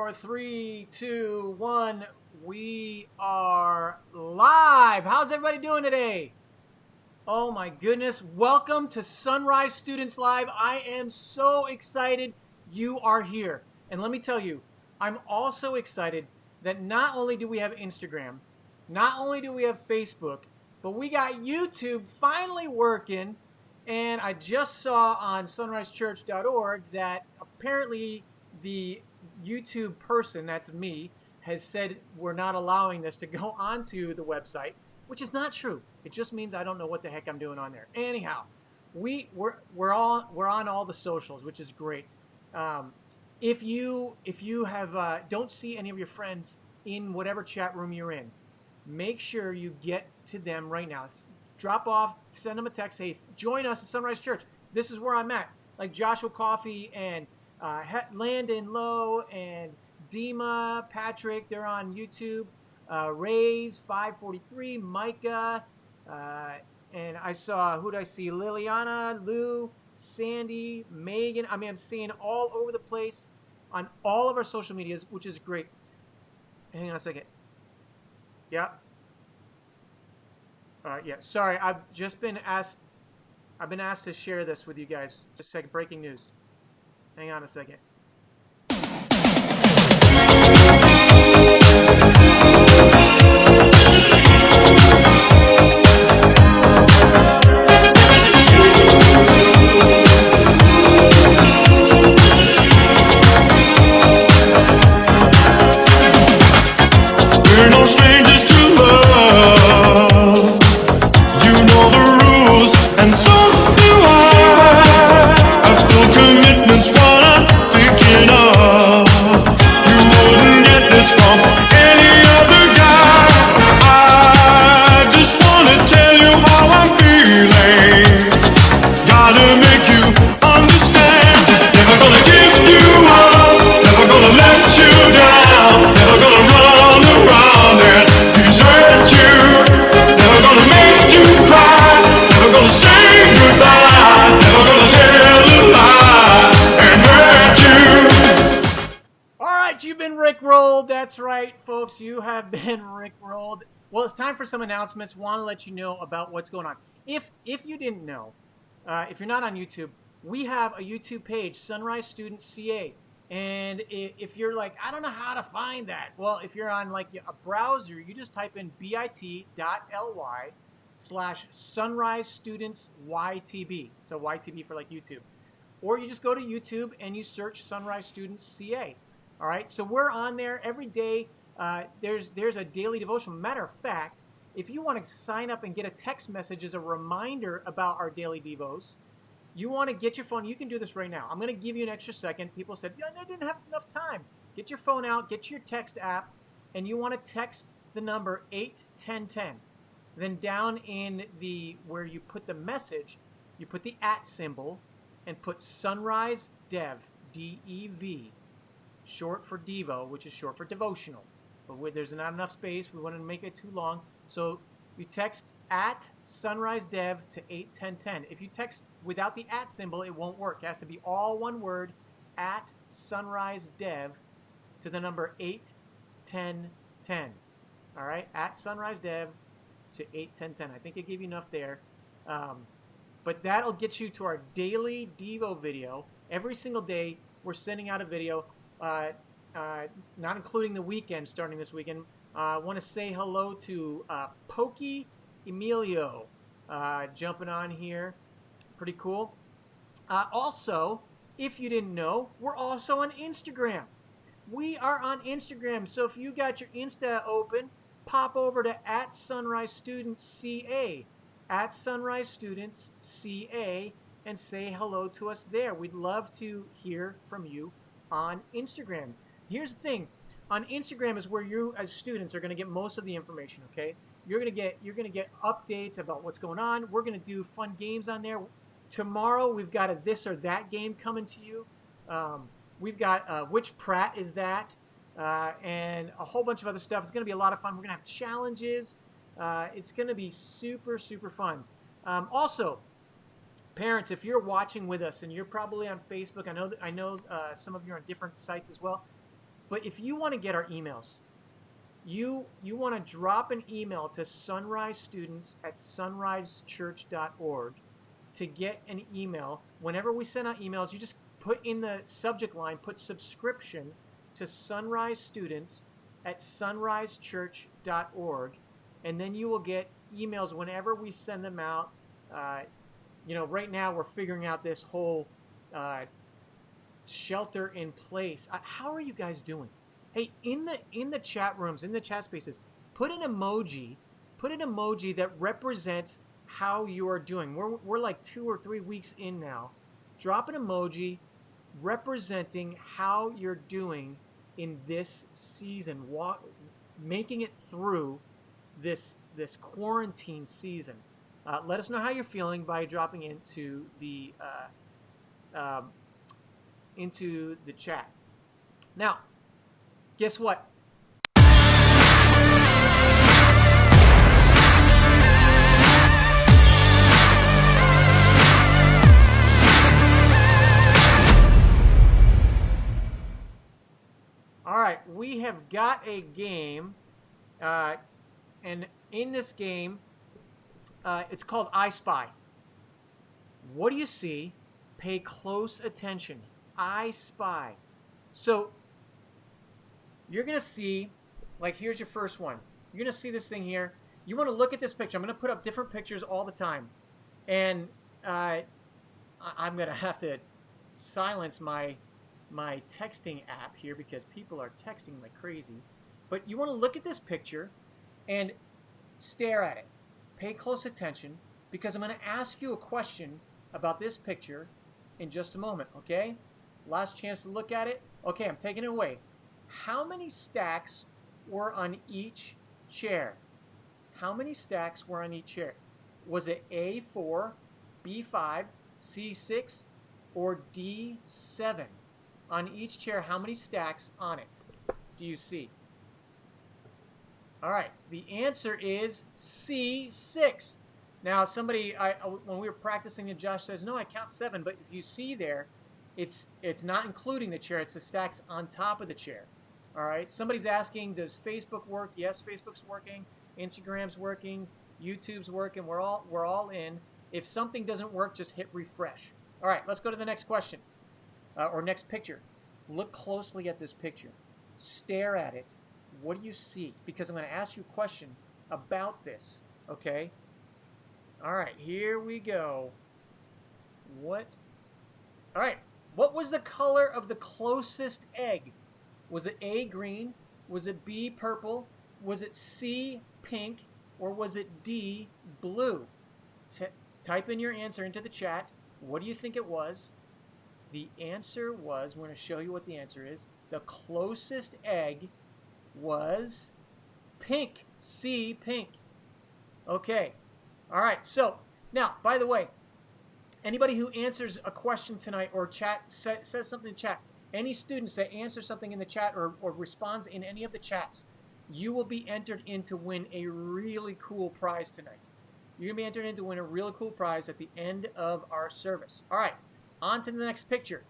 4, 3, 2, 1. We are live. How's everybody doing today? Oh my goodness. Welcome to Sunrise Students Live. I am so excited you are here. And let me tell you, I'm also excited that not only do we have Instagram, not only do we have Facebook, but we got YouTube finally working. And I just saw on sunrisechurch.org that apparently the YouTube person, that's me, has said we're not allowing this to go onto the website, which is not true. It just means I don't know what the heck I'm doing on there. Anyhow, we're on all the socials, which is great. If you have don't see any of your friends in whatever chat room you're in, make sure you get to them right now. Drop off, send them a text. Hey, join us at Sunrise Church. This is where I'm at. Like Joshua Coffey and Landon Lowe and Dima, Patrick, they're on YouTube. Ray's 543, Micah, and I saw, who'd I see? Liliana, Lou, Sandy, Megan. I mean, I'm seeing all over the place on all of our social medias, which is great. Hang on a second. Yeah. Yeah, sorry, I've been asked to share this with you guys. Just a second, breaking news. Hang on a second. We're no strangers to love. You know the rules, and so do I. I've still commitments, what I'm thinking of. You wouldn't get this from any other guy. I just wanna tell you how I'm feeling. Gotta make you understand. Never gonna give you up. Never gonna let you down. Never gonna run around and desert you. Never gonna make you cry. Never gonna say goodbye. Never gonna tell a lie and hurt you. All right, you've been rickrolled. That's right, folks. You have been rickrolled. Well, it's time for some announcements. Want to let you know about what's going on. If you didn't know, if you're not on YouTube, we have a YouTube page, Sunrise Student CA. And if you're like, I don't know how to find that. Well, if you're on like a browser, you just type in bit.ly/Sunrise Students YTB. So YTB for like YouTube. Or you just go to YouTube and you search Sunrise Students CA. All right, so we're on there every day. There's a daily devotion. Matter of fact, if you want to sign up and get a text message as a reminder about our daily devos, you want to get your phone. You can do this right now. I'm going to give you an extra second. People said, yeah, I didn't have enough time. Get your phone out, get your text app, and you want to text the number 81010. Then down in where you put the message, you put the @ symbol and put Sunrise Dev, D-E-V, short for Devo, which is short for devotional. But there's not enough space. We wanted to make it too long. So you text @SunriseDev to 81010. If you text without the @ symbol, it won't work. It has to be all one word, @SunriseDev to the number 81010. All right, @SunriseDev to 81010. I think I gave you enough there. But that'll get you to our daily Devo video. Every single day, we're sending out a video, not including the weekend, starting this weekend. I want to say hello to Pokey Emilio jumping on here. Pretty cool. Also, if you didn't know, we're also on Instagram. We are on Instagram. So if you got your Insta open, pop over to @SunriseStudentsCA, @SunriseStudentsCA, and say hello to us there. We'd love to hear from you on Instagram. Here's the thing. On Instagram is where you as students are going to get most of the information, okay? You're going to get updates about what's going on. We're going to do fun games on there. Tomorrow we've got a this or that game coming to you. We've got which Pratt is that? And a whole bunch of other stuff. It's going to be a lot of fun. We're going to have challenges. It's going to be super, super fun. Also, parents, if you're watching with us and you're probably on Facebook, I know some of you are on different sites as well. But if you want to get our emails, you want to drop an email to sunrisestudents@sunrisechurch.org to get an email. Whenever we send out emails, you just put in the subject line, put subscription to Sunrise Students at sunrisechurch.org, and then you will get emails whenever we send them out. Right now we're figuring out this whole shelter in place. How are you guys doing? Hey, in the chat rooms, in the chat spaces, put an emoji that represents how you are doing. We're like 2 or 3 weeks in now. Drop an emoji representing how you're doing in this season, making it through this quarantine season. Let us know how you're feeling by dropping into the chat. Now, guess what? All right, we have got a game, and in this game, it's called I Spy. What do you see? Pay close attention. I Spy. So you're going to see, like, here's your first one. You're going to see this thing here. You want to look at this picture. I'm going to put up different pictures all the time. And I'm going to have to silence my texting app here because people are texting like crazy. But you want to look at this picture and stare at it. Pay close attention because I'm going to ask you a question about this picture in just a moment, okay? Last chance to look at it. Okay, I'm taking it away. How many stacks were on each chair? How many stacks were on each chair? Was it A4, B5, C6, or D7? On each chair, how many stacks on it do you see? All right, the answer is C6. Now, somebody, when we were practicing, and Josh says, no, I count 7, but if you see there, it's not including the chair. It's the stacks on top of the chair. All right, somebody's asking, does Facebook work? Yes, Facebook's working. Instagram's working. YouTube's working. We're all in. If something doesn't work, just hit refresh. All right, let's go to the next question, or next picture. Look closely at this picture. Stare at it. What do you see? Because I'm going to ask you a question about this, okay? All right, here we go. All right, what was the color of the closest egg? Was it A, green? Was it B, purple? Was it C, pink? Or was it D, blue? Type in your answer into the chat. What do you think it was? The answer was, we're going to show you what the answer is. The closest egg was pink. C, pink. Okay. All right. So now, by the way, anybody who answers a question tonight or says something in chat, any students that answer something in the chat or responds in any of the chats, you will be entered in to win a really cool prize tonight. You're going to be entered in to win a really cool prize at the end of our service. All right. On to the next picture.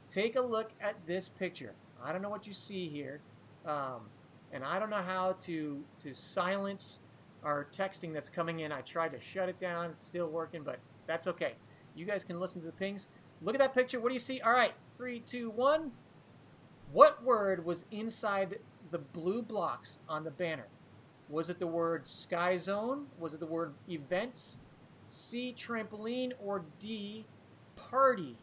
Take a look at this picture. I don't know what you see here. And I don't know how to silence our texting that's coming in. I tried to shut it down. It's still working, but that's okay. You guys can listen to the pings. Look at that picture. What do you see? All right, 3, 2, 1. What word was inside the blue blocks on the banner? Was it the word Sky Zone? Was it the word events? C, trampoline, or D, party?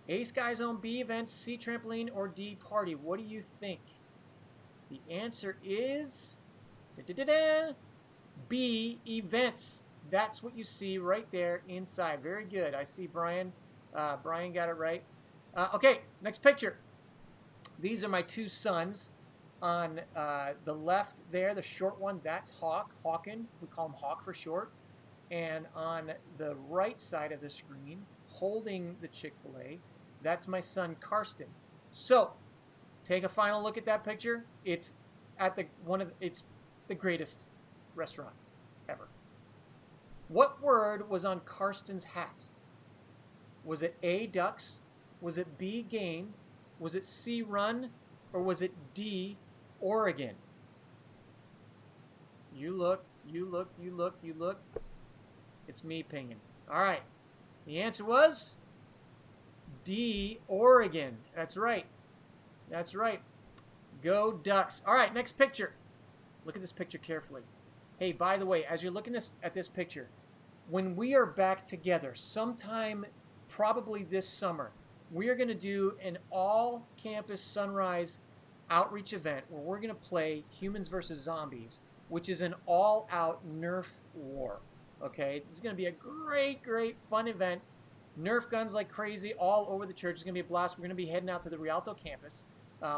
A, Sky Zone, B, events, C, trampoline, or D, party? What do you think? The answer is B, events. That's what you see right there inside. Very good. I see Brian. Brian got it right. Okay, next picture. These are my two sons. On the left there, the short one, that's Hawken. We call him Hawk for short. And on the right side of the screen, holding the Chick-fil-A, that's my son Karsten. So, take a final look at that picture. It's at it's the greatest restaurant ever. What word was on Karsten's hat? Was it A, ducks? Was it B, game? Was it C, run? or was it D, Oregon? You look, you look, you look, you look. It's me pinging. All right. The answer was D, Oregon. That's right. That's right. Go Ducks. All right, next picture. Look at this picture carefully. Hey, by the way, as you're looking at this picture, when we are back together, sometime probably this summer, we are going to do an all-campus Sunrise outreach event where we're going to play Humans versus Zombies, which is an all-out Nerf war. Okay, this is going to be a great, great, fun event. Nerf guns like crazy all over the church. It's going to be a blast. We're going to be heading out to the Rialto campus.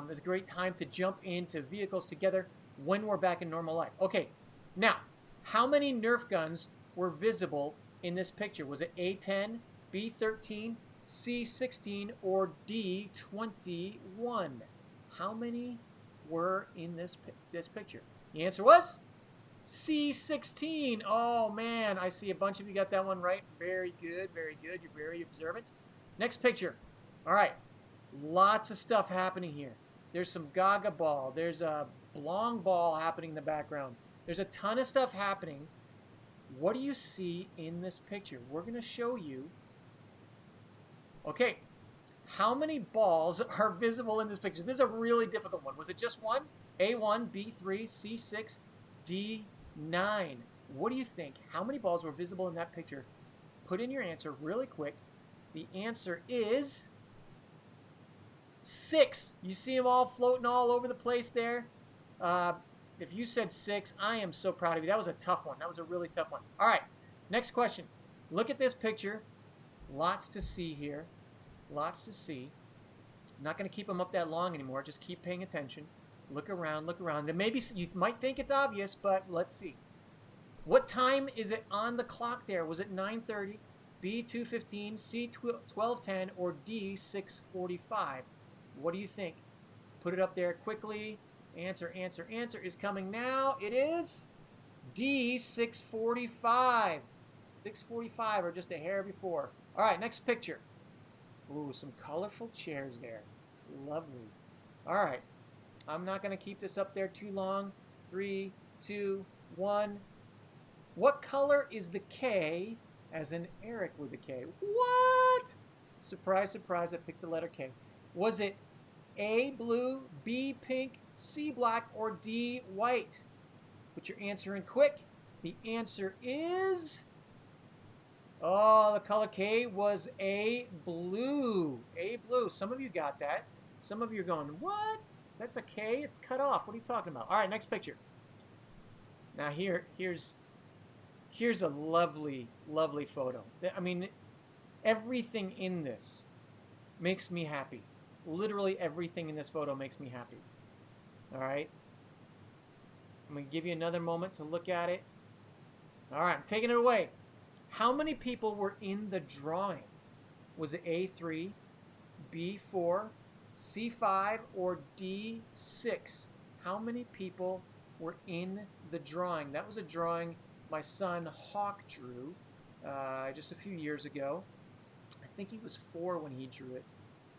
It's a great time to jump into vehicles together when we're back in normal life. Okay, now, how many Nerf guns were visible in this picture? Was it A10, B13, C16, or D21? How many were in this picture? The answer was C16. Oh, man, I see a bunch of you got that one right. Very good, very good. You're very observant. Next picture. All right, lots of stuff happening here. There's some Gaga ball. There's a Blong ball happening in the background. There's a ton of stuff happening. What do you see in this picture? We're going to show you. Okay, how many balls are visible in this picture? This is a really difficult one. Was it just one? A1, B3, C6, D9. What do you think? How many balls were visible in that picture? Put in your answer really quick. The answer is 6. You see them all floating all over the place there. If you said 6, I am so proud of you. That was a tough one. That was a really tough one. All right, next question. Look at this picture. Lots to see here. Lots to see. I'm not going to keep them up that long anymore. Just keep paying attention. Look around, look around. Then maybe you might think it's obvious, but let's see. What time is it on the clock there? Was it 9:30, B 2:15, C 12:10, or D 6:45? What do you think? Put it up there quickly. Answer, answer, answer is coming now. It is D 6:45. 6:45 or just a hair before. All right, next picture. Ooh, some colorful chairs there. Lovely. All right. I'm not going to keep this up there too long. 3, 2, 1. What color is the K as in Eric with a K? What? Surprise, surprise, I picked the letter K. Was it A, blue, B, pink, C, black, or D, white? Put your answer in quick. The answer is... Oh, the color K was A, blue. A, blue. Some of you got that. Some of you are going, what? That's a K? It's cut off. What are you talking about? All right, next picture. Now here's a lovely, lovely photo. I mean, everything in this makes me happy. Literally everything in this photo makes me happy. All right? I'm going to give you another moment to look at it. All right, I'm taking it away. How many people were in the drawing? Was it A3, B4, C5, or D6? How many people were in the drawing? That was a drawing my son Hawk drew just a few years ago. I think he was 4 when he drew it.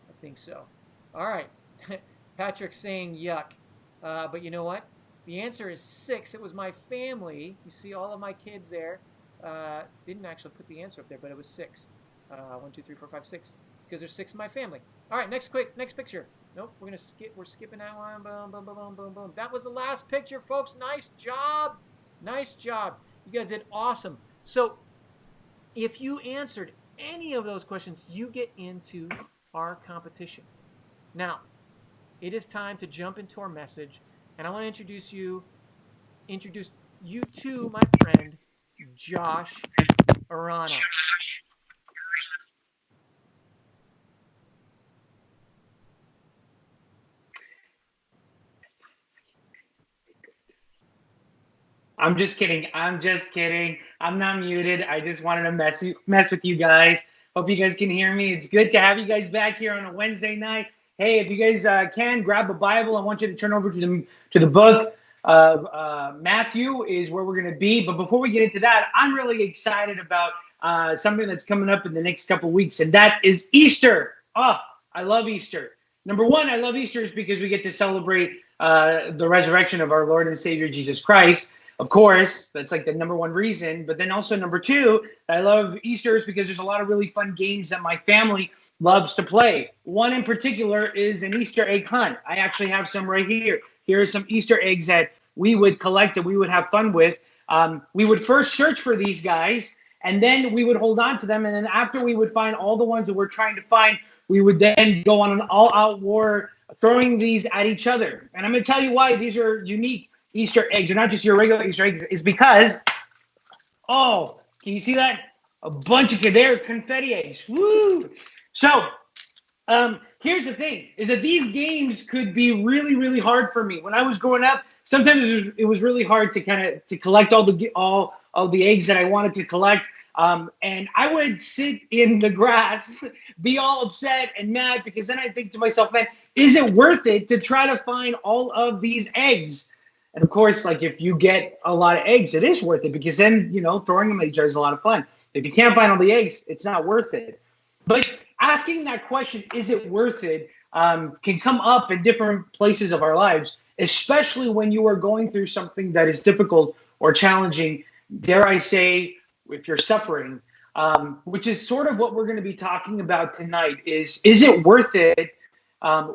I think so. All right. Patrick's saying yuck. But you know what? The answer is 6. It was my family. You see all of my kids there. Didn't actually put the answer up there, but it was 6. 1, 2, 3, 4, 5, 6. Because there's 6 in my family. All right, next picture. Nope, we're skipping that one. Boom, boom, boom, boom, boom, boom. That was the last picture, folks. Nice job. Nice job. You guys did awesome. So, if you answered any of those questions, you get into our competition. Now, it is time to jump into our message, and I want to introduce you to my friend Josh Arano. I'm just kidding. I'm just kidding. I'm not muted. I just wanted to mess with you guys. Hope you guys can hear me. It's good to have you guys back here on a Wednesday night. Hey, if you guys can grab a Bible, I want you to turn over to the book of Matthew is where we're going to be. But before we get into that, I'm really excited about something that's coming up in the next couple weeks, and that is Easter. Oh, I love Easter. Number one, I love Easter is because we get to celebrate the resurrection of our Lord and Savior Jesus Christ. Of course, that's like the number one reason. But then also number two, I love Easter is because there's a lot of really fun games that my family loves to play. One in particular is an Easter egg hunt. I actually have some right here. Here are some Easter eggs that we would collect and we would have fun with. We would first search for these guys, and then we would hold on to them. And then after we would find all the ones that we're trying to find, we would then go on an all-out war throwing these at each other. And I'm going to tell you why these are unique Easter eggs. They're not just your regular Easter eggs. It's because, oh, can you see that? A bunch of they're confetti eggs. Woo! So here's the thing, is that these games could be really, really hard for me. When I was growing up, sometimes it was really hard to collect all the eggs that I wanted to collect. And I would sit in the grass, be all upset and mad, because then I think to myself, man, is it worth it to try to find all of these eggs? And of course, like if you get a lot of eggs, it is worth it, because then, throwing them at each other is a lot of fun. If you can't find all the eggs, it's not worth it. But asking that question, is it worth it, can come up in different places of our lives, especially when you are going through something that is difficult or challenging, dare I say, if you're suffering, which is sort of what we're going to be talking about tonight. Is it worth it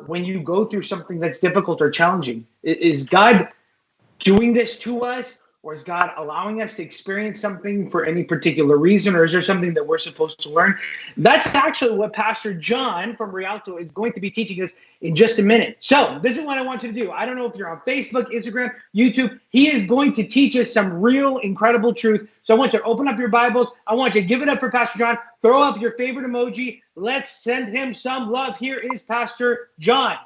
when you go through something that's difficult or challenging? Is God doing this to us, or is God allowing us to experience something for any particular reason, or is there something that we're supposed to learn? That's actually what Pastor John from Rialto is going to be teaching us in just a minute. So this is what I want you to do. I don't know if you're on Facebook, Instagram, YouTube. He is going to teach us some real incredible truth. So I want you to open up your Bibles. I want you to give it up for Pastor John. Throw up your favorite emoji. Let's send him some love. Here is Pastor John.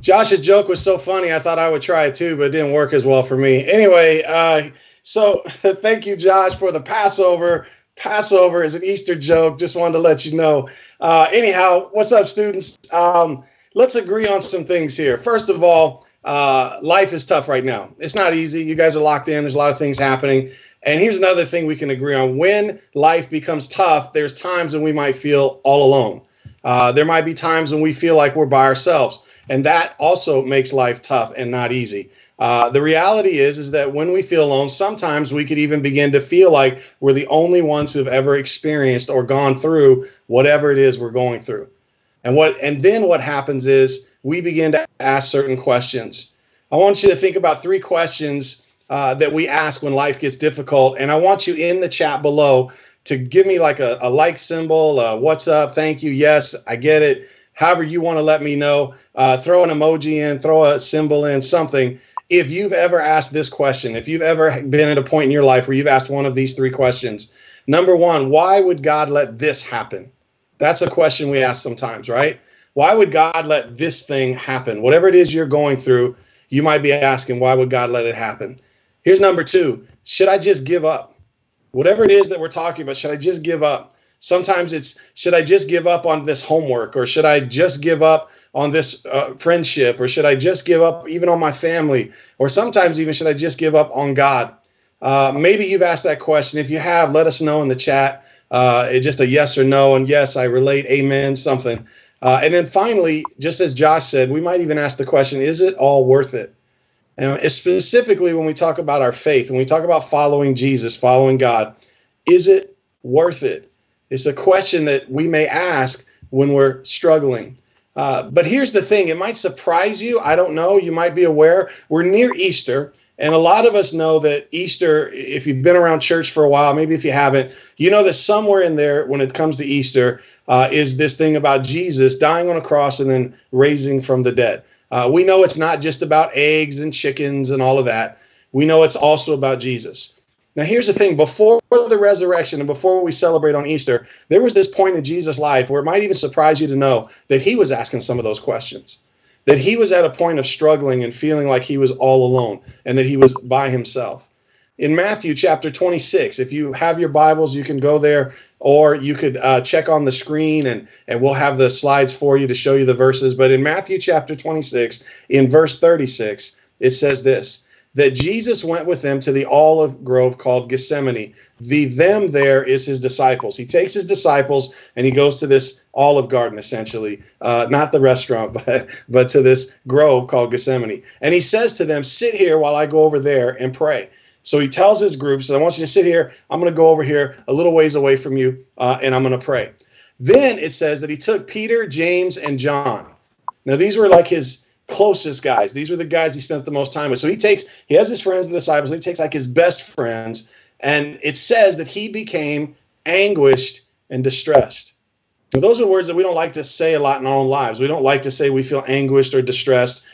Josh's joke was so funny, I thought I would try it too, but it didn't work as well for me. Anyway, so thank you, Josh, for the Passover. Passover is an Easter joke. Just wanted to let you know. Anyhow, what's up, students? Let's agree on some things here. First of all, life is tough right now. It's not easy. You guys are locked in. There's a lot of things happening. And here's another thing we can agree on. When life becomes tough, there's times when we might feel all alone. There might be times when we feel like we're by ourselves, and that also makes life tough and not easy. The reality is that when we feel alone, sometimes we could even begin to feel like we're the only ones who have ever experienced or gone through whatever it is we're going through. And then what happens is we begin to ask certain questions. I want you to think about 3 questions that we ask when life gets difficult, and I want you in the chat below to give me like a like symbol, what's up, thank you, yes, I get it. However you want to let me know, throw an emoji in, throw a symbol in, something. If you've ever asked this question, if you've ever been at a point in your life where you've asked one of these 3 questions. Number 1, why would God let this happen? That's a question we ask sometimes, right? Why would God let this thing happen? Whatever it is you're going through, you might be asking, why would God let it happen? Here's number 2, should I just give up? Whatever it is that we're talking about, should I just give up? Sometimes it's, should I just give up on this homework? Or should I just give up on this friendship? Or should I just give up even on my family? Or sometimes even, should I just give up on God? Maybe you've asked that question. If you have, let us know in the chat. It's just a yes or no. And yes, I relate, amen, something. And then finally, just as Josh said, we might even ask the question, is it all worth it? And specifically when we talk about our faith, when we talk about following Jesus, following God, is it worth it? It's a question that we may ask when we're struggling. But here's the thing. It might surprise you. I don't know. You might be aware. We're near Easter. And a lot of us know that Easter, if you've been around church for a while, maybe if you haven't, you know that somewhere in there when it comes to Easter is this thing about Jesus dying on a cross and then raising from the dead. We know it's not just about eggs and chickens and all of that. We know it's also about Jesus. Now, here's the thing. Before the resurrection and before we celebrate on Easter, there was this point in Jesus' life where it might even surprise you to know that he was asking some of those questions, that he was at a point of struggling and feeling like he was all alone and that he was by himself. in Matthew chapter 26. If you have your Bibles, you can go there, or you could check on the screen, and we'll have the slides for you to show you the verses. But in Matthew chapter 26, in verse 36, it says this, that Jesus went with them to the olive grove called Gethsemane. The them there is his disciples. He takes his disciples and he goes to this olive garden, essentially, not the restaurant, but to this grove called Gethsemane. And he says to them, sit here while I go over there and pray. So he tells his groups, I want you to sit here. I'm going to go over here a little ways away from you, and I'm going to pray. Then it says that he took Peter, James, and John. Now, these were like his closest guys. These were the guys he spent the most time with. So he has his friends, the disciples. He takes like his best friends, and it says that he became anguished and distressed. Now, those are words that we don't like to say a lot in our own lives. We don't like to say we feel anguished or distressed.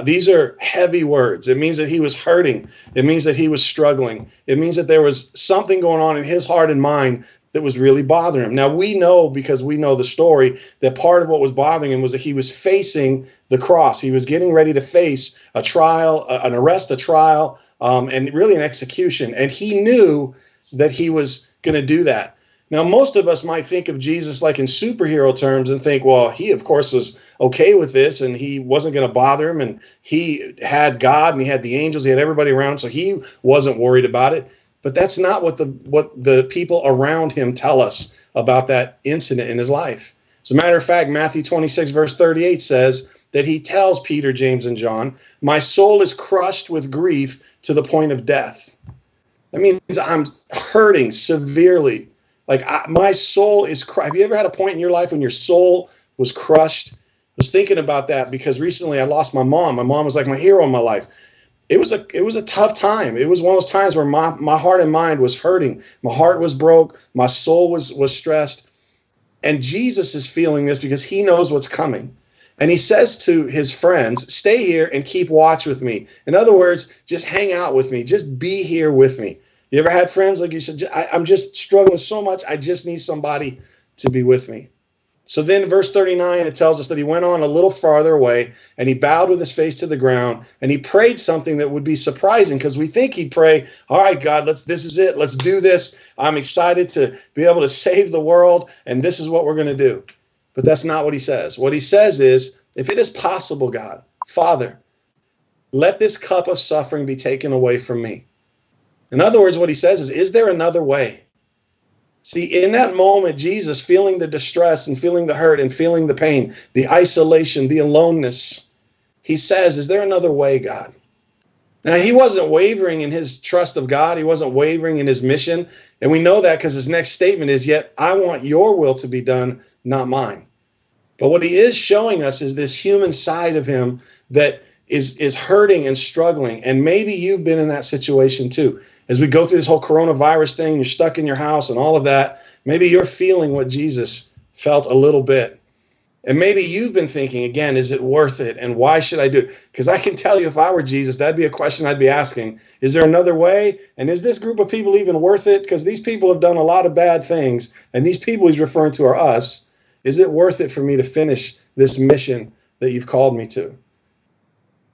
These are heavy words. It means that he was hurting. It means that he was struggling. It means that there was something going on in his heart and mind that was really bothering him. Now, we know, because we know the story, that part of what was bothering him was that he was facing the cross. He was getting ready to face a trial, an arrest, a trial, and really an execution. And he knew that he was going to do that. Now, most of us might think of Jesus like in superhero terms and think, well, he, of course, was okay with this and he wasn't going to bother him. And he had God and he had the angels. He had everybody around. So he wasn't worried about it. But that's not what the people around him tell us about that incident in his life. As a matter of fact, Matthew 26, verse 38 says that he tells Peter, James, and John, my soul is crushed with grief to the point of death. That means I'm hurting severely. Like my soul is crushed. Have you ever had a point in your life when your soul was crushed? I was thinking about that because recently I lost my mom. My mom was like my hero in my life. It was a tough time. It was one of those times where my heart and mind was hurting. My heart was broke. My soul was stressed. And Jesus is feeling this because he knows what's coming. And he says to his friends, stay here and keep watch with me. In other words, just hang out with me. Just be here with me. You ever had friends like you said, I'm just struggling so much. I just need somebody to be with me. So then verse 39, it tells us that he went on a little farther away and he bowed with his face to the ground and he prayed something that would be surprising because we think he'd pray, all right, God, this is it. Let's do this. I'm excited to be able to save the world and this is what we're going to do. But that's not what he says. What he says is, if it is possible, God, Father, let this cup of suffering be taken away from me. In other words, what he says is there another way? See, in that moment, Jesus feeling the distress and feeling the hurt and feeling the pain, the isolation, the aloneness, he says, is there another way, God? Now, he wasn't wavering in his trust of God. He wasn't wavering in his mission. And we know that because his next statement is, yet I want your will to be done, not mine. But what he is showing us is this human side of him that is hurting and struggling. And maybe you've been in that situation too. As we go through this whole coronavirus thing, you're stuck in your house and all of that. Maybe you're feeling what Jesus felt a little bit. And maybe you've been thinking, again, is it worth it? And why should I do it? Because I can tell you, if I were Jesus, that'd be a question I'd be asking. Is there another way? And is this group of people even worth it? Because these people have done a lot of bad things. And these people he's referring to are us. Is it worth it for me to finish this mission that you've called me to?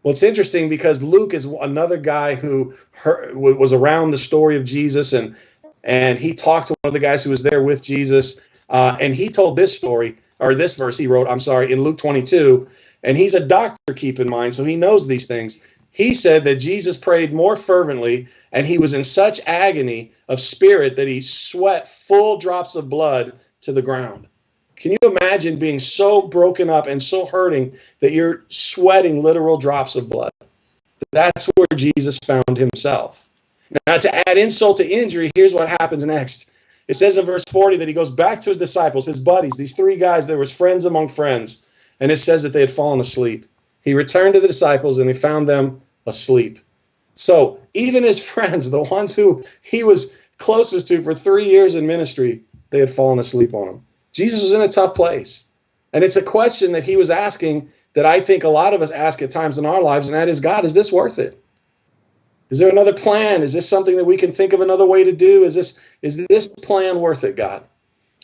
Well, it's interesting because Luke is another guy who was around the story of Jesus, and he talked to one of the guys who was there with Jesus, and he told this story, or this verse he wrote, in Luke 22, and he's a doctor, keep in mind, so he knows these things. He said that Jesus prayed more fervently, and he was in such agony of spirit that he sweat full drops of blood to the ground. Can you imagine being so broken up and so hurting that you're sweating literal drops of blood? That's where Jesus found himself. Now, to add insult to injury, here's what happens next. It says in verse 40 that he goes back to his disciples, his buddies, these three guys, there was friends among friends, and it says that they had fallen asleep. He returned to the disciples, and he found them asleep. So even his friends, the ones who he was closest to for 3 years in ministry, they had fallen asleep on him. Jesus was in a tough place. And it's a question that he was asking that I think a lot of us ask at times in our lives, and that is, God, is this worth it? Is there another plan? Is this something that we can think of another way to do? Is this plan worth it, God?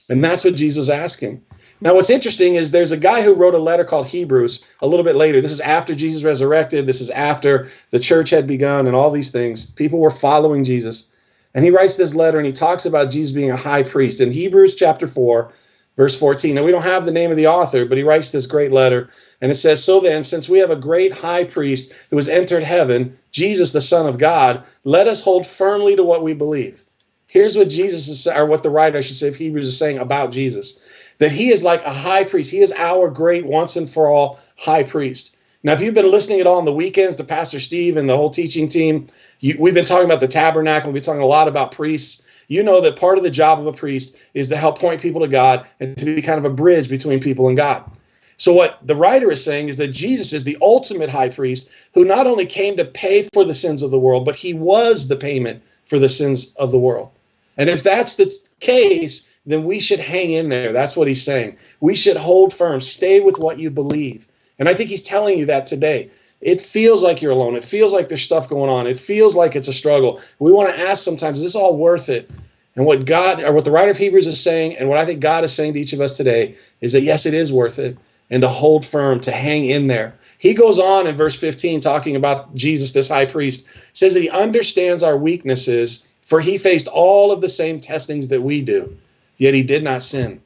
And that's what Jesus was asking. Now, what's interesting is there's a guy who wrote a letter called Hebrews a little bit later. This is after Jesus resurrected. This is after the church had begun and all these things. People were following Jesus. And he writes this letter and he talks about Jesus being a high priest. In Hebrews chapter 4, verse 14. Now, we don't have the name of the author, but he writes this great letter. And it says, so then, since we have a great high priest who has entered heaven, Jesus, the Son of God, let us hold firmly to what we believe. Here's what Jesus is, or what the writer, I should say, of Hebrews is saying about Jesus, that he is like a high priest. He is our great once and for all high priest. Now, if you've been listening at all on the weekends to Pastor Steve and the whole teaching team, we've been talking about the tabernacle. We've been talking a lot about priests. You know that part of the job of a priest is to help point people to God and to be kind of a bridge between people and God. So what the writer is saying is that Jesus is the ultimate high priest who not only came to pay for the sins of the world, but he was the payment for the sins of the world. And if that's the case, then we should hang in there. That's what he's saying. We should hold firm, stay with what you believe. And I think he's telling you that today. It feels like you're alone. It feels like there's stuff going on. It feels like it's a struggle. We want to ask sometimes, is this all worth it? And what God, or what the writer of Hebrews is saying, and what I think God is saying to each of us today, is that yes, it is worth it, and to hold firm, to hang in there. He goes on in verse 15, talking about Jesus, this high priest, says that he understands our weaknesses, for he faced all of the same testings that we do, yet he did not sin.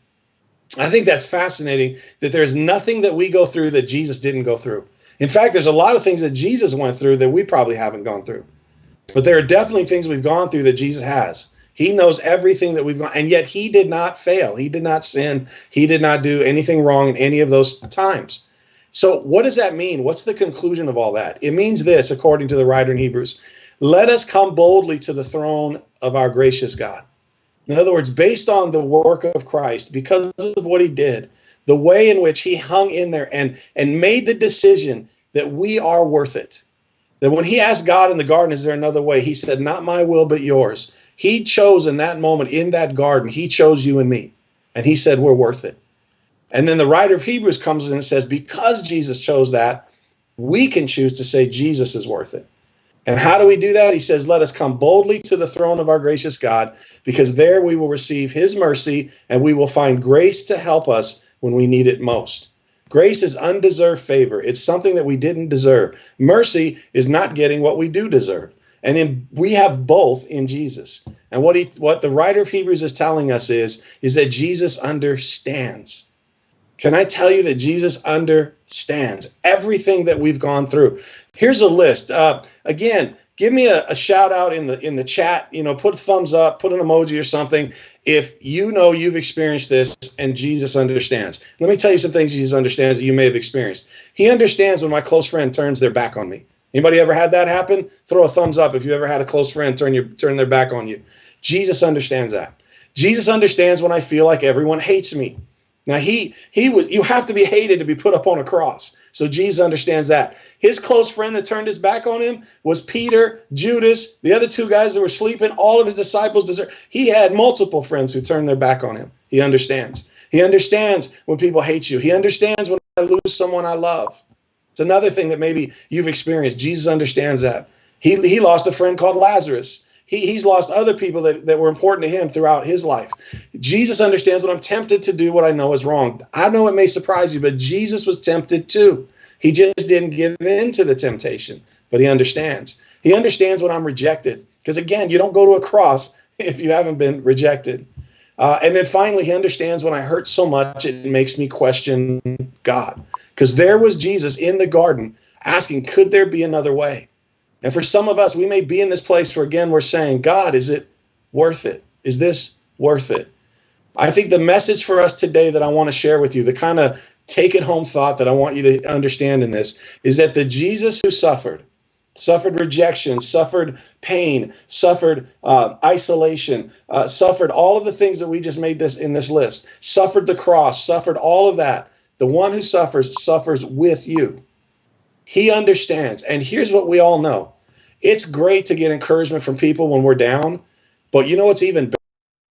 I think that's fascinating, that there's nothing that we go through that Jesus didn't go through. In fact, there's a lot of things that Jesus went through that we probably haven't gone through. But there are definitely things we've gone through that Jesus has. He knows everything that we've gone, and yet he did not fail. He did not sin. He did not do anything wrong in any of those times. So what does that mean? What's the conclusion of all that? It means this, according to the writer in Hebrews: let us come boldly to the throne of our gracious God. In other words, based on the work of Christ, because of what he did, the way in which he hung in there and made the decision that we are worth it. That when he asked God in the garden, is there another way? He said, not my will, but yours. He chose in that moment, in that garden, he chose you and me. And he said, we're worth it. And then the writer of Hebrews comes in and says, because Jesus chose that, we can choose to say Jesus is worth it. And how do we do that? He says, let us come boldly to the throne of our gracious God, because there we will receive his mercy and we will find grace to help us when we need it most. Grace is undeserved favor. It's something that we didn't deserve. Mercy is not getting what we do deserve. And we have both in Jesus. And what the writer of Hebrews is telling us is that Jesus understands. Can I tell you that Jesus understands everything that we've gone through? Here's a list. Again, give me a shout out in the chat. Put a thumbs up, put an emoji or something if you know you've experienced this and Jesus understands. Let me tell you some things Jesus understands that you may have experienced. He understands when my close friend turns their back on me. Anybody ever had that happen? Throw a thumbs up if you ever had a close friend turn their back on you. Jesus understands that. Jesus understands when I feel like everyone hates me. Now, you have to be hated to be put up on a cross. So Jesus understands that. His close friend that turned his back on him was Peter, Judas, the other two guys that were sleeping, all of his disciples. He had multiple friends who turned their back on him. He understands. He understands when people hate you. He understands when I lose someone I love. It's another thing that maybe you've experienced. Jesus understands that. He lost a friend called Lazarus. He's lost other people that were important to him throughout his life. Jesus understands when I'm tempted to do what I know is wrong. I know it may surprise you, but Jesus was tempted too. He just didn't give in to the temptation, but he understands. He understands when I'm rejected. Because again, you don't go to a cross if you haven't been rejected. And then finally, he understands when I hurt so much, it makes me question God. Because there was Jesus in the garden asking, could there be another way? And for some of us, we may be in this place where, again, we're saying, God, is it worth it? Is this worth it? I think the message for us today that I want to share with you, the kind of take-it-home thought that I want you to understand in this, is that the Jesus who suffered rejection, suffered pain, suffered isolation, suffered all of the things that we just made in this list, suffered the cross, suffered all of that. The one who suffers with you. He understands. And here's what we all know. It's great to get encouragement from people when we're down, but you know what's even better?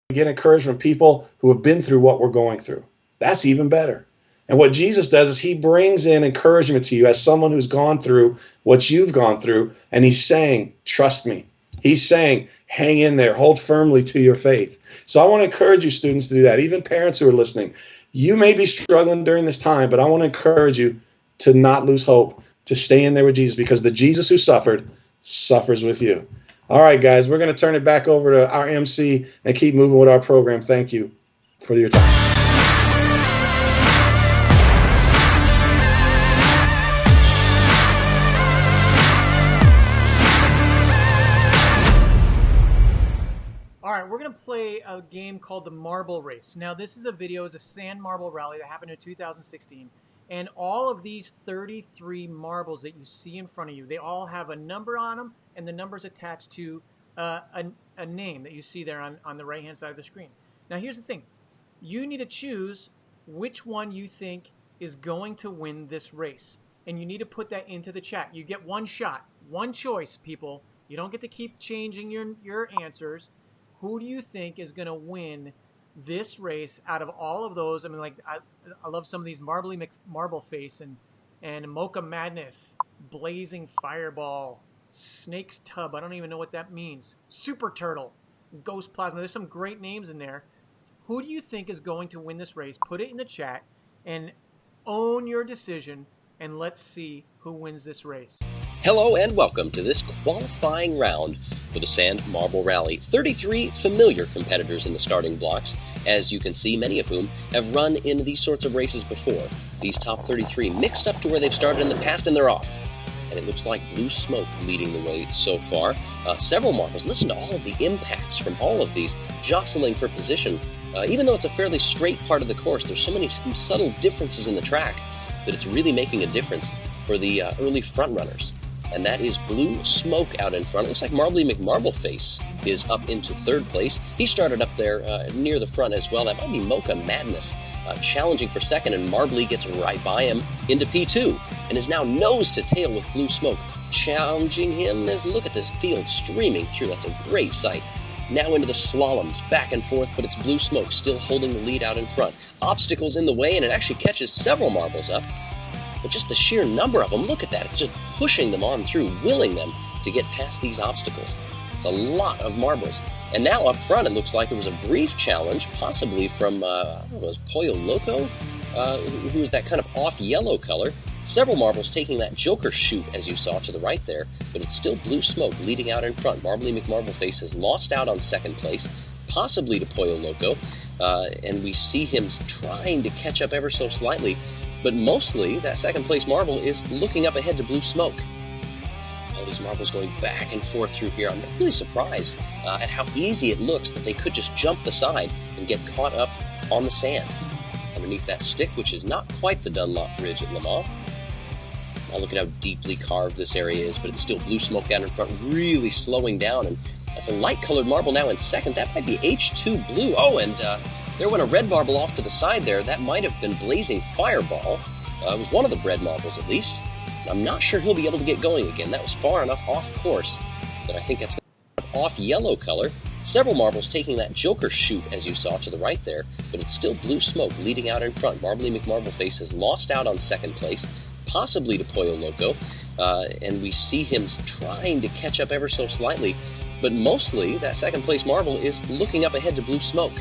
To get encouragement from people who have been through what we're going through. That's even better. And what Jesus does is he brings in encouragement to you as someone who's gone through what you've gone through, and he's saying, trust me. He's saying, hang in there, hold firmly to your faith. So I want to encourage you students to do that. Even parents who are listening, you may be struggling during this time, but I want to encourage you to not lose hope, to stay in there with Jesus, because the Jesus who suffered suffers with you. All right, guys, we're going to turn it back over to our MC and keep moving with our program. Thank you for your time. All right, we're going to play a game called the Marble Race. Now, this is a video, it's a sand marble rally that happened in 2016. And all of these 33 marbles that you see in front of you, they all have a number on them, and the number's attached to a name that you see there on the right-hand side of the screen. Now, here's the thing. You need to choose which one you think is going to win this race. And you need to put that into the chat. You get one shot, one choice, people. You don't get to keep changing your answers. Who do you think is going to win this race out of all of those? I mean, like, I love some of these Marbly McMarbleface and Mocha Madness, Blazing Fireball, Snake's Tub. I don't even know what that means. Super Turtle, Ghost Plasma. There's some great names in there. Who do you think is going to win this race? Put it in the chat and own your decision, and let's see who wins this race. Hello and welcome to this qualifying round for the Sand Marble Rally. 33 familiar competitors in the starting blocks, as you can see, many of whom have run in these sorts of races before. These top 33 mixed up to where they've started in the past, and they're off. And it looks like Blue Smoke leading the way so far. Several marbles. Listen to all of the impacts from all of these, jostling for position. Even though it's a fairly straight part of the course, there's so many subtle differences in the track that it's really making a difference for the early front runners. And that is Blue Smoke out in front. It looks like Marbly McMarbleface is up into third place. He started up there near the front as well. That might be Mocha Madness challenging for second, and Marbly gets right by him into P2 and is now nose to tail with Blue Smoke challenging him. Look at this field streaming through. That's a great sight. Now into the slaloms, back and forth, but it's Blue Smoke still holding the lead out in front. Obstacles in the way, and it actually catches several marbles up. But just the sheer number of them, look at that. It's just pushing them on through, willing them to get past these obstacles. It's a lot of marbles. And now up front, it looks like there was a brief challenge, possibly from, I don't know, was Pollo Loco? Who was that kind of off-yellow color. Several marbles taking that Joker shoot, as you saw to the right there, but it's still Blue Smoke leading out in front. Marbly McMarbleface has lost out on second place, possibly to Pollo Loco, and we see him trying to catch up ever so slightly. But mostly, that second place marble is looking up ahead to Blue Smoke. All these marbles going back and forth through here. I'm really surprised at how easy it looks that they could just jump the side and get caught up on the sand. Underneath that stick, which is not quite the Dunlop Bridge at Le Mans. Now look at how deeply carved this area is, but it's still Blue Smoke down in front, really slowing down. And that's a light-colored marble now in second. That might be H2 Blue. Oh, and there went a red marble off to the side there. That might have been Blazing Fireball. It was one of the red marbles, at least. I'm not sure he'll be able to get going again. That was far enough off course that I think that's off yellow color. Several marbles taking that Joker shoot, as you saw to the right there, but it's still Blue Smoke leading out in front. Marbly McMarbleface has lost out on second place, possibly to Pollo Loco, and we see him trying to catch up ever so slightly, but mostly that second place marble is looking up ahead to Blue Smoke.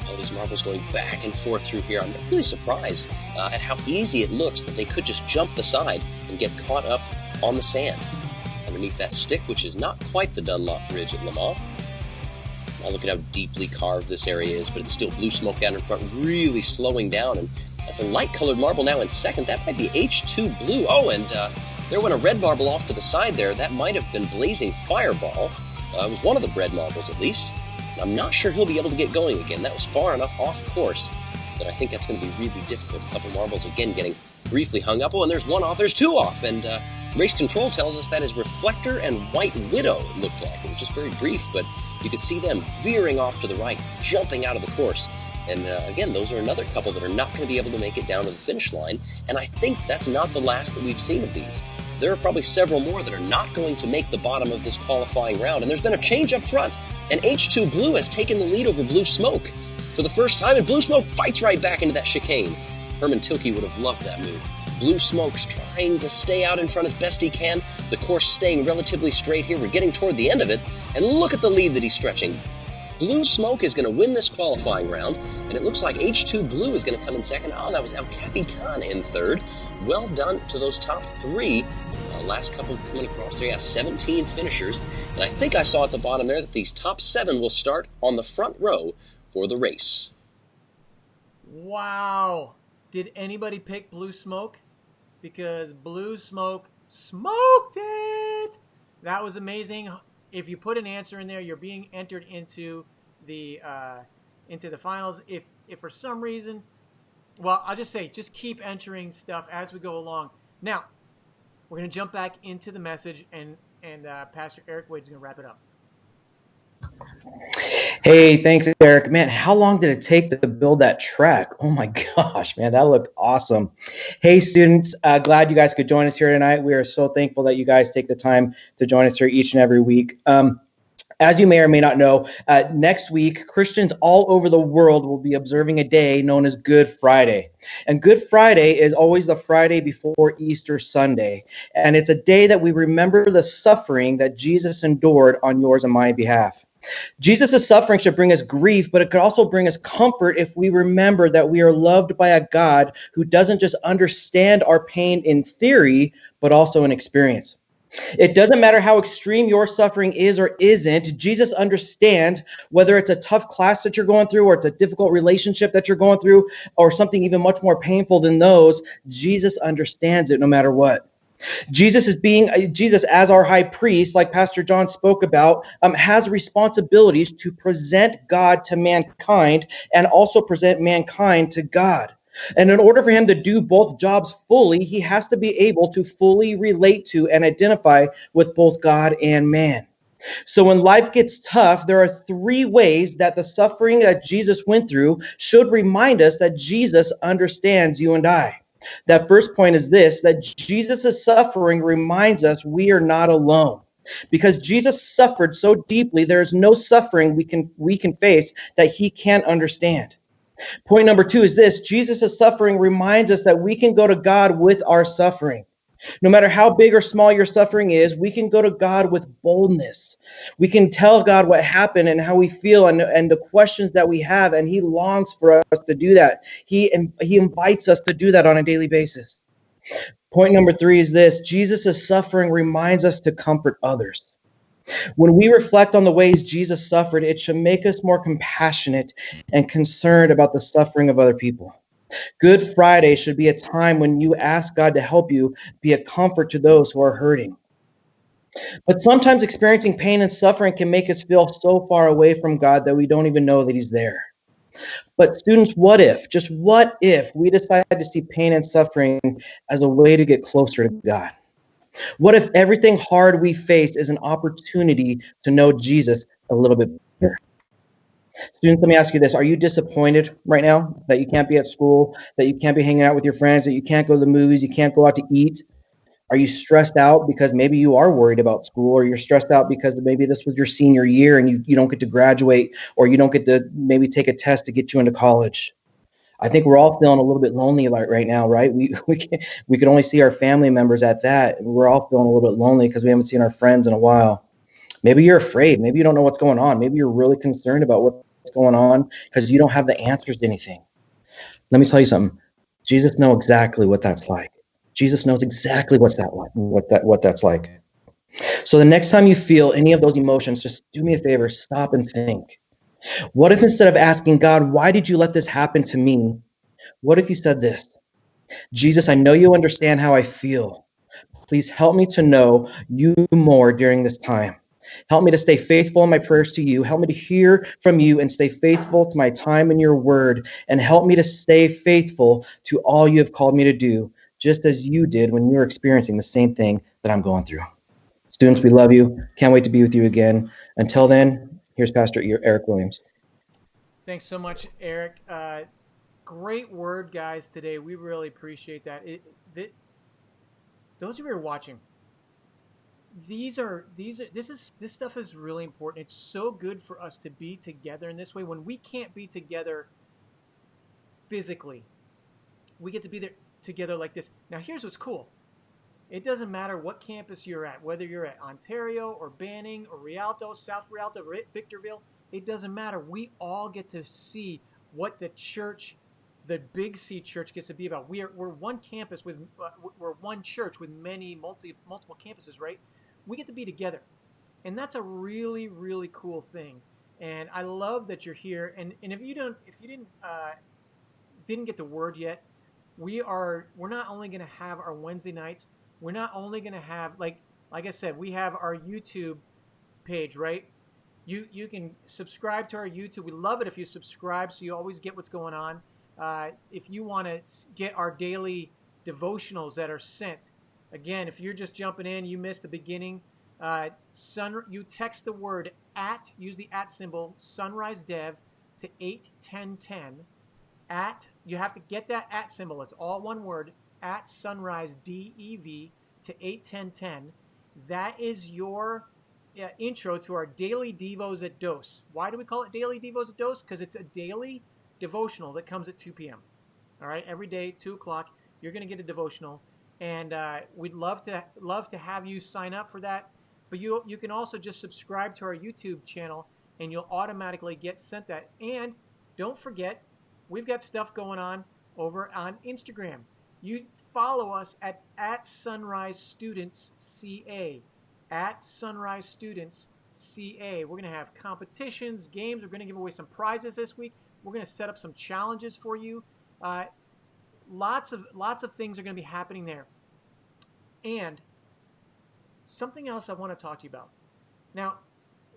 All these marbles going back and forth through here. I'm really surprised at how easy it looks that they could just jump the side and get caught up on the sand. Underneath that stick, which is not quite the Dunlop Bridge at Le Mans. Now look at how deeply carved this area is, but it's still Blue Smoke down in front, really slowing down. And that's a light-colored marble now in second. That might be H2 Blue. Oh, and there went a red marble off to the side there. That might have been Blazing Fireball. It was one of the red marbles, at least. I'm not sure he'll be able to get going again. That was far enough off course that I think that's going to be really difficult. A couple marbles again getting briefly hung up. Oh, and there's one off. There's two off. And Race Control tells us that is Reflector and White Widow, it looked like. It was just very brief, but you could see them veering off to the right, jumping out of the course. And again, those are another couple that are not going to be able to make it down to the finish line. And I think that's not the last that we've seen of these. There are probably several more that are not going to make the bottom of this qualifying round. And there's been a change up front. And H2 Blue has taken the lead over Blue Smoke for the first time. And Blue Smoke fights right back into that chicane. Herman Tilke would have loved that move. Blue Smoke's trying to stay out in front as best he can. The course staying relatively straight here. We're getting toward the end of it, and look at the lead that he's stretching. Blue Smoke is going to win this qualifying round, and it looks like H2 Blue is going to come in second. Oh, that was El Capitan in third. Well done to those top three. Last couple coming across there, 17 finishers. And I think I saw at the bottom there that these top 7 will start on the front row for the race. Wow. Did anybody pick Blue Smoke? Because Blue Smoke smoked it. That was amazing. If you put an answer in there, you're being entered into the finals. If for some reason, well, I'll just say, just keep entering stuff as we go along. Now, we're going to jump back into the message, and Pastor Eric Wade's going to wrap it up. Hey, thanks, Eric. Man, how long did it take to build that track? Oh my gosh, man, that looked awesome. Hey, students, glad you guys could join us here tonight. We are so thankful that you guys take the time to join us here each and every week. As you may or may not know, next week, Christians all over the world will be observing a day known as Good Friday. And Good Friday is always the Friday before Easter Sunday. And it's a day that we remember the suffering that Jesus endured on yours and my behalf. Jesus' suffering should bring us grief, but it could also bring us comfort if we remember that we are loved by a God who doesn't just understand our pain in theory, but also in experience. It doesn't matter how extreme your suffering is or isn't. Jesus understands whether it's a tough class that you're going through, or it's a difficult relationship that you're going through, or something even much more painful than those. Jesus understands it no matter what. Jesus as our high priest, like Pastor John spoke about, has responsibilities to present God to mankind and also present mankind to God. And in order for him to do both jobs fully, he has to be able to fully relate to and identify with both God and man. So when life gets tough, there are 3 ways that the suffering that Jesus went through should remind us that Jesus understands you and I. That first point is this, that Jesus' suffering reminds us we are not alone. Because Jesus suffered so deeply, there is no suffering we can face that he can't understand. Point number 2 is this: Jesus' suffering reminds us that we can go to God with our suffering. No matter how big or small your suffering is, we can go to God with boldness. We can tell God what happened and how we feel and the questions that we have, and he longs for us to do that. He invites us to do that on a daily basis. Point number 3 is this: Jesus' suffering reminds us to comfort others. When we reflect on the ways Jesus suffered, it should make us more compassionate and concerned about the suffering of other people. Good Friday should be a time when you ask God to help you be a comfort to those who are hurting. But sometimes experiencing pain and suffering can make us feel so far away from God that we don't even know that he's there. But students, just what if we decide to see pain and suffering as a way to get closer to God? What if everything hard we face is an opportunity to know Jesus a little bit better? Students, let me ask you this. Are you disappointed right now that you can't be at school, that you can't be hanging out with your friends, that you can't go to the movies, you can't go out to eat? Are you stressed out because maybe you are worried about school, or you're stressed out because maybe this was your senior year and you don't get to graduate, or you don't get to maybe take a test to get you into college? I think we're all feeling a little bit lonely right now, right? We can only see our family members at that. We're all feeling a little bit lonely because we haven't seen our friends in a while. Maybe you're afraid. Maybe you don't know what's going on. Maybe you're really concerned about what's going on because you don't have the answers to anything. Let me tell you something. Jesus knows exactly what that's like. Jesus knows exactly what that's like. So the next time you feel any of those emotions, just do me a favor, stop and think. What if instead of asking God, why did you let this happen to me? What if you said this: Jesus, I know you understand how I feel. Please help me to know you more during this time. Help me to stay faithful in my prayers to you. Help me to hear from you and stay faithful to my time in your word. And help me to stay faithful to all you have called me to do, just as you did when you were experiencing the same thing that I'm going through. Students, we love you. Can't wait to be with you again. Until then, here's Pastor Eric Williams. Thanks so much, Eric. Great word, guys, today. We really appreciate that. Those of you who are watching, this stuff is really important. It's so good for us to be together in this way. When we can't be together physically, we get to be there together like this. Now, here's what's cool. It doesn't matter what campus you're at, whether you're at Ontario or Banning or Rialto, South Rialto, or Victorville. It doesn't matter. We all get to see what the church, the Big C church, gets to be about. We're one campus with, we're one church with multiple campuses, right? We get to be together, and that's a really, really cool thing. And I love that you're here. And if you didn't get the word yet, we're not only going to have our Wednesday nights. We're not only going to have, like I said, we have our YouTube page, right? You can subscribe to our YouTube. We love it if you subscribe, so you always get what's going on. If you want to get our daily devotionals that are sent, again, if you're just jumping in, you missed the beginning. You text the word @ use the @ symbol, Sunrise Dev, to 81010. You have to get that @ symbol. It's all one word. @Sunrise DEV to 81010. That is your intro to our daily Devos at Dose. Why do we call it daily Devos at Dose? Because it's a daily devotional that comes at 2 p.m. All right, every day, 2 o'clock, you're going to get a devotional, and we'd love to have you sign up for that. But you can also just subscribe to our YouTube channel, and you'll automatically get sent that. And don't forget, we've got stuff going on over on Instagram. You follow us at Sunrise Students CA, Sunrise Students CA. We're going to have competitions, games. We're going to give away some prizes this week. We're going to set up some challenges for you. Lots of things are going to be happening there. And something else I want to talk to you about. Now,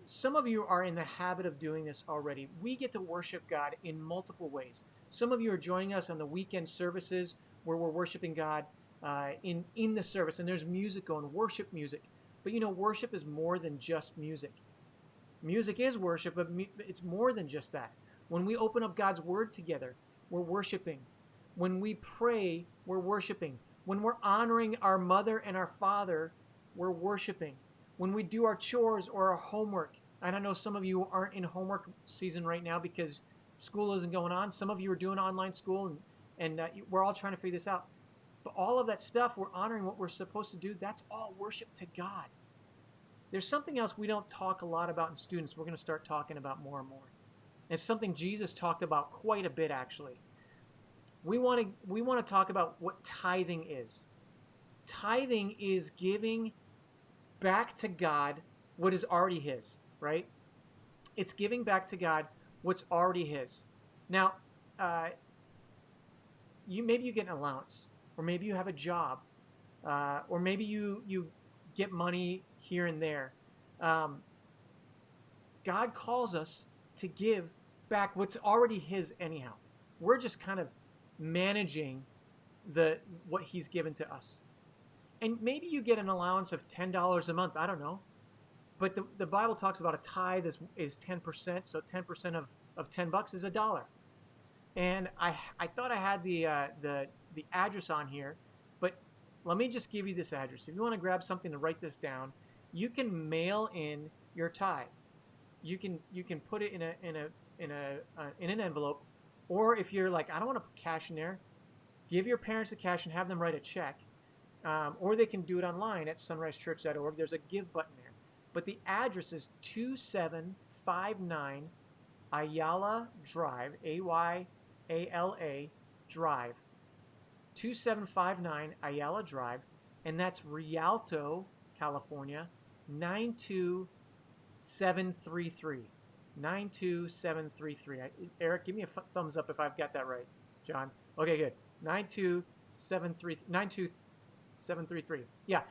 some of you are in the habit of doing this already. We get to worship God in multiple ways. Some of you are joining us on the weekend services where we're worshiping God in the service, and there's music going, worship music. But you know, worship is more than just music. Music is worship, but it's more than just that. When we open up God's Word together, we're worshiping. When we pray, we're worshiping. When we're honoring our mother and our father, we're worshiping. When we do our chores or our homework, and I know some of you aren't in homework season right now because school isn't going on. Some of you are doing online school, and we're all trying to figure this out. But all of that stuff, we're honoring what we're supposed to do. That's all worship to God. There's something else we don't talk a lot about in students. We're going to start talking about more and more. It's something Jesus talked about quite a bit, actually. We want to talk about what tithing is. Tithing is giving back to God what is already His, right? It's giving back to God what's already His. Now, maybe you get an allowance, or maybe you have a job, or maybe you get money here and there. God calls us to give back what's already His anyhow. We're just kind of managing what He's given to us. And maybe you get an allowance of $10 a month. I don't know. But the Bible talks about a tithe is 10%. So 10% of $10 is $1. And I thought I had the address on here, but let me just give you this address. If you want to grab something to write this down, you can mail in your tithe. You can put it in an envelope, or if you're like, I don't want to put cash in there, give your parents the cash and have them write a check. Or they can do it online at sunrisechurch.org. There's a give button there. But the address is 2759 Ayala Drive, Ayala Drive, 2759 Ayala Drive, and that's Rialto, California, 92733. 92733. Eric, give me a thumbs up if I've got that right. John. Okay, good. 92733. Yeah.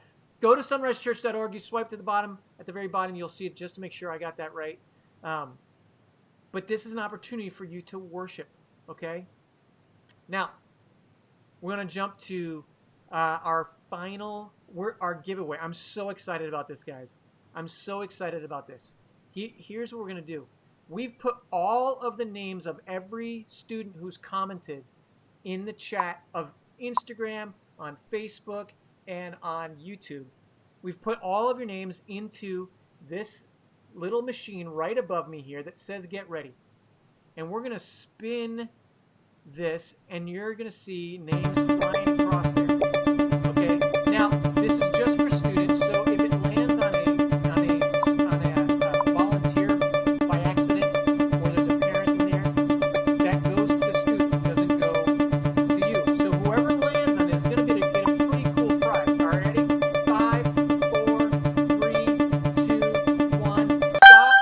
Go to sunrisechurch.org. You swipe to the bottom. At the very bottom, you'll see it just to make sure I got that right. But this is an opportunity for you to worship, okay? Now, we're going to jump to our giveaway. I'm so excited about this, guys. I'm so excited about this. Here's what we're going to do. We've put all of the names of every student who's commented in the chat of Instagram, on Facebook, and on YouTube. We've put all of your names into this little machine right above me here that says get ready. And we're going to spin this, and you're going to see names flying across there. Okay. Now, this is just for students, so if it lands on a volunteer by accident, or there's a parent in there, that goes to the student, it doesn't go to you. So whoever lands on this is going to get a pretty cool prize. All right, ready? 5, 4, 3, 2, 1, stop.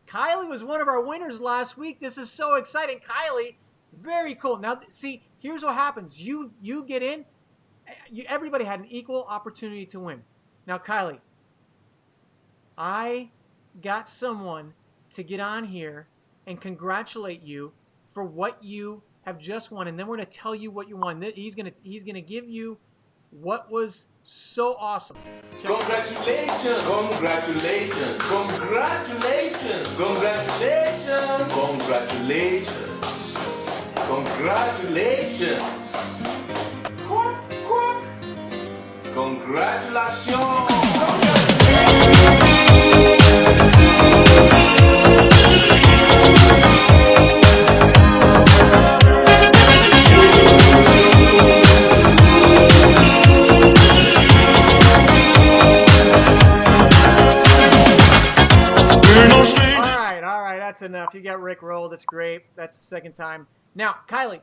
Kylie was one of our winners last week. This is so exciting. Kylie, very cool. Now, see, here's what happens. You get in. Everybody had an equal opportunity to win. Now, Kylie, I got someone to get on here and congratulate you for what you have just won, and then we're going to tell you what you won. He's gonna give you what was so awesome. Congratulations! Congratulations! Congratulations! Congratulations! Congratulations! Congratulations! Quack, quack! Congratulations! All right, that's enough. You got Rick rolled. It's great. That's the second time. Now, Kylie,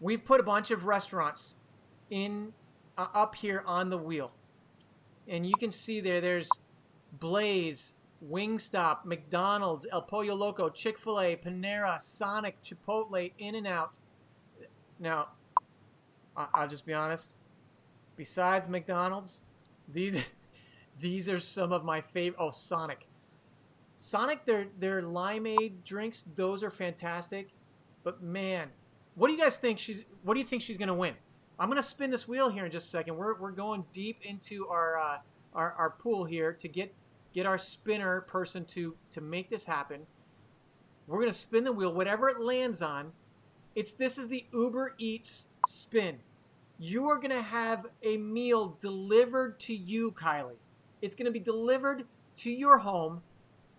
we've put a bunch of restaurants in up here on the wheel, and you can see there's Blaze, Wingstop, McDonald's, El Pollo Loco, Chick-fil-A, Panera, Sonic, Chipotle, In-N-Out. Now, I'll just be honest. Besides McDonald's, these are some of my favorite. Oh, Sonic, their limeade drinks, those are fantastic. But man, what do you guys think what do you think she's gonna win? I'm gonna spin this wheel here in just a second. We're going deep into our pool here to get our spinner person to make this happen. We're gonna spin the wheel, whatever it lands on. This is the Uber Eats spin. You are gonna have a meal delivered to you, Kylie. It's gonna be delivered to your home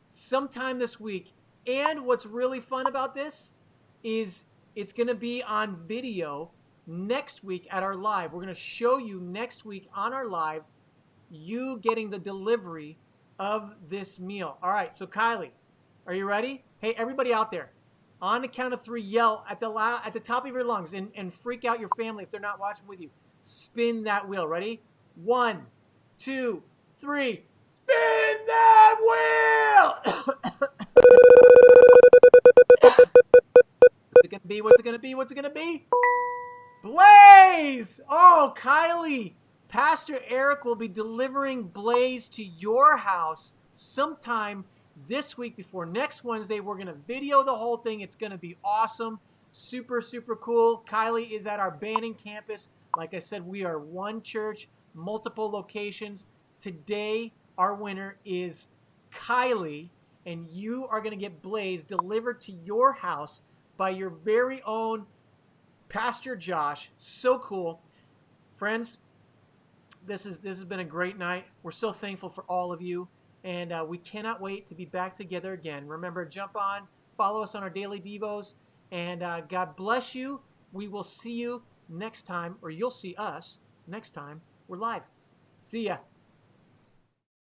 sometime this week. And what's really fun about this is it's going to be on video next week at our live. We're going to show you next week on our live you getting the delivery of this meal. All right, so Kylie, are you ready? Hey, everybody out there, on the count of 3, yell at the top of your lungs and freak out your family if they're not watching with you. Spin that wheel. Ready? 1, 2, 3. Spin that wheel! What's it gonna be? What's it gonna be? What's it gonna be? Blaze! Oh, Kylie, Pastor Eric will be delivering Blaze to your house sometime this week before next Wednesday. We're gonna video the whole thing. It's gonna be awesome. Super, super cool. Kylie is at our Banning campus. Like I said, we are one church, multiple locations. Today, our winner is Kylie, and you are going to get Blaze delivered to your house by your very own Pastor Josh. So cool. Friends, this has been a great night. We're so thankful for all of you, and we cannot wait to be back together again. Remember, jump on, follow us on our daily devos, and God bless you. We will see you next time, or you'll see us next time we're live. See ya.